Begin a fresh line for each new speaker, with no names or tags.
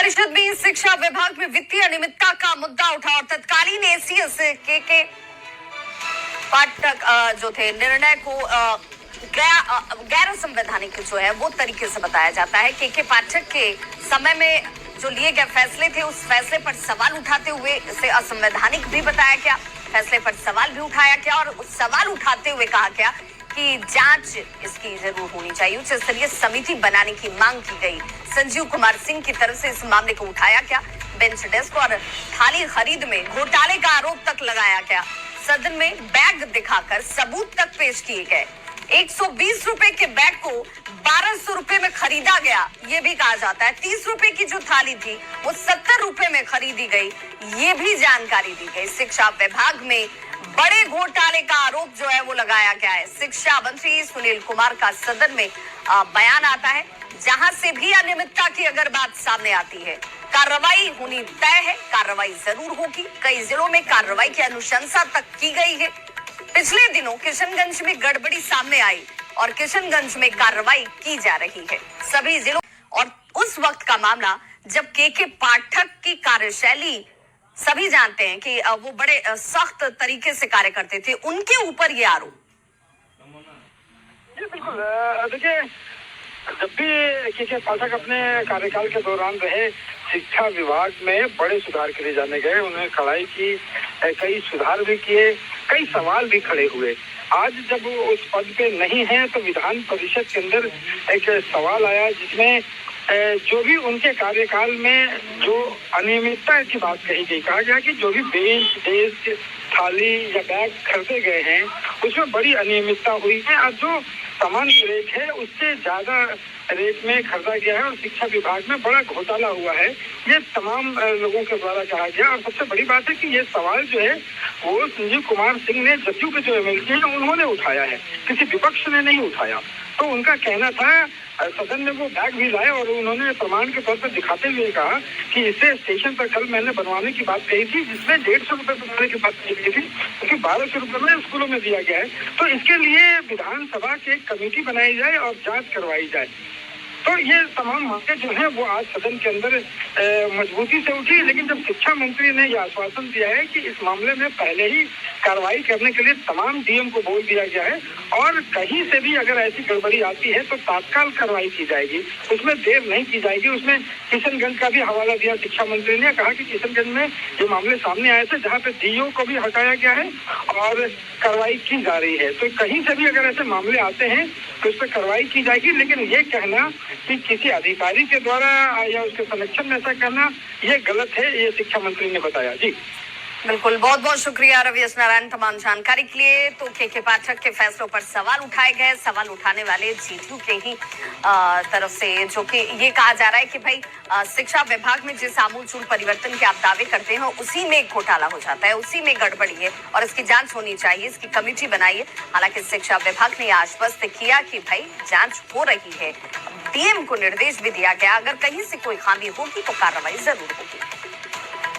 परिषद में शिक्षा विभाग में वित्तीय अनियमितता का मुद्दा उठा और तत्कालीन एसीएस के पाठक जो थे निर्णय को गैर संवैधानिक जो है वो तरीके से बताया जाता है। के पाठक के समय में जो लिए गए फैसले थे उस फैसले पर सवाल उठाते हुए इसे असंवैधानिक भी बताया गया, फैसले पर सवाल भी उठाया गया और उस सवाल उठाते हुए कहा गया कि जांच इसकी जरूर होनी चाहिए। उच्च स्तरीय समिति बनाने की मांग की गई। संजीव कुमार सिंह की तरफ से इस मामले को उठाया गया। बेंच डेस्क और थाली खरीद में घोटाले का आरोप तक लगाया गया। सदन में बैग दिखाकर सबूत तक पेश किए गए। 120 रुपए के बैग को 1200 रुपए में खरीदा गया, ये भी कहा जाता है। 30 रुपए की जो थाली थी वो 70 रुपए में खरीदी गई, ये भी जानकारी दी गई। शिक्षा विभाग में बड़े घोटाले का आरोप जो है वो लगाया गया है। शिक्षा मंत्री सुनील कुमार का सदन में बयान आता है, जहां से भी अनियमितता की अगर बात सामने आती है कार्रवाई होनी तय है, कार्रवाई जरूर होगी। कई जिलों में कार्रवाई की अनुशंसा तक की गई है। पिछले दिनों किशनगंज में गड़बड़ी सामने आई और किशनगंज में कार्रवाई की जा रही है। सभी जिलों और उस वक्त का मामला जब के पाठक की कार्यशैली सभी जानते हैं कि वो बड़े सख्त तरीके से कार्य करते थे, उनके ऊपर ये आरोप।
जी बिल्कुल, देखिए जब भी के पाठक अपने कार्यकाल के दौरान रहे, शिक्षा विभाग में बड़े सुधार किए जाने गए। उन्होंने कड़ाई की, कई सुधार भी किए, कई सवाल भी खड़े हुए। आज जब वो उस पद पे नहीं है तो विधान परिषद के अंदर एक सवाल आया जिसमें जो भी उनके कार्यकाल में जो अनियमितता की बात कही गई, कहा गया कि जो भी बेंच डेस्क थाली या बैग खरीदे गए हैं उसमें बड़ी अनियमितता हुई है और जो सामान्य रेट है उससे ज्यादा रेट में खरीदा गया है और शिक्षा विभाग में बड़ा घोटाला हुआ है। ये तमाम लोगों के द्वारा कहा गया और सबसे बड़ी बात है कि ये सवाल जो है वो संजीव कुमार सिंह ने, जदयू के जो एमएलसी हैं उन्होंने उठाया है, किसी विपक्ष ने नहीं उठाया। तो उनका कहना था, सदन में वो बैग भी लाए और उन्होंने प्रमाण के तौर पर दिखाते हुए कहा कि इसे स्टेशन पर कल मैंने बनवाने की बात कही थी, जिसमें 150 रुपए बनवाने की बात कही गई थी, क्योंकि 1200 रुपए में स्कूलों में दिया गया है। तो इसके लिए विधानसभा की एक कमेटी बनाई जाए और जांच करवाई जाए। तो ये तमाम मांगे जो है वो आज सदन के अंदर मजबूती से उठी। लेकिन जब शिक्षा मंत्री ने यह आश्वासन दिया है कि इस मामले में पहले ही कार्रवाई करने के लिए तमाम डीएम को बोल दिया गया है और कहीं से भी अगर ऐसी गड़बड़ी आती है तो तत्काल कार्रवाई की जाएगी, उसमें देर नहीं की जाएगी। उसमें किशनगंज का भी हवाला दिया शिक्षा मंत्री ने, कहा कि किशनगंज में ये मामले सामने आए थे जहाँ पे डीओ को भी हटाया गया है और कार्रवाई की जा रही है। तो कहीं से भी अगर ऐसे मामले आते हैं तो उस पर कार्रवाई की जाएगी। लेकिन ये कहना कि किसी अधिकारी के द्वारा या उसके संरक्षण में ऐसा करना ये गलत है, ये शिक्षा मंत्री ने बताया। जी
बिल्कुल, बहुत बहुत शुक्रिया रवि एस नारायण तमाम जानकारी के लिए। तो के पाठक के फैसलों पर सवाल उठाए गए, सवाल उठाने वाले जेडीयू के ही तरफ से, जो कि ये कहा जा रहा है कि भाई शिक्षा विभाग में जिस आमूलचूल परिवर्तन के आप दावे करते हैं उसी में घोटाला हो जाता है, उसी में गड़बड़ी है और इसकी जांच होनी चाहिए, इसकी कमेटी बनाइए। हालांकि शिक्षा विभाग ने आश्वस्त किया कि भाई जांच हो रही है। डीएम को निर्देश भी दिया गया, अगर कहीं से कोई खामी होगी तो कार्रवाई जरूर होगी।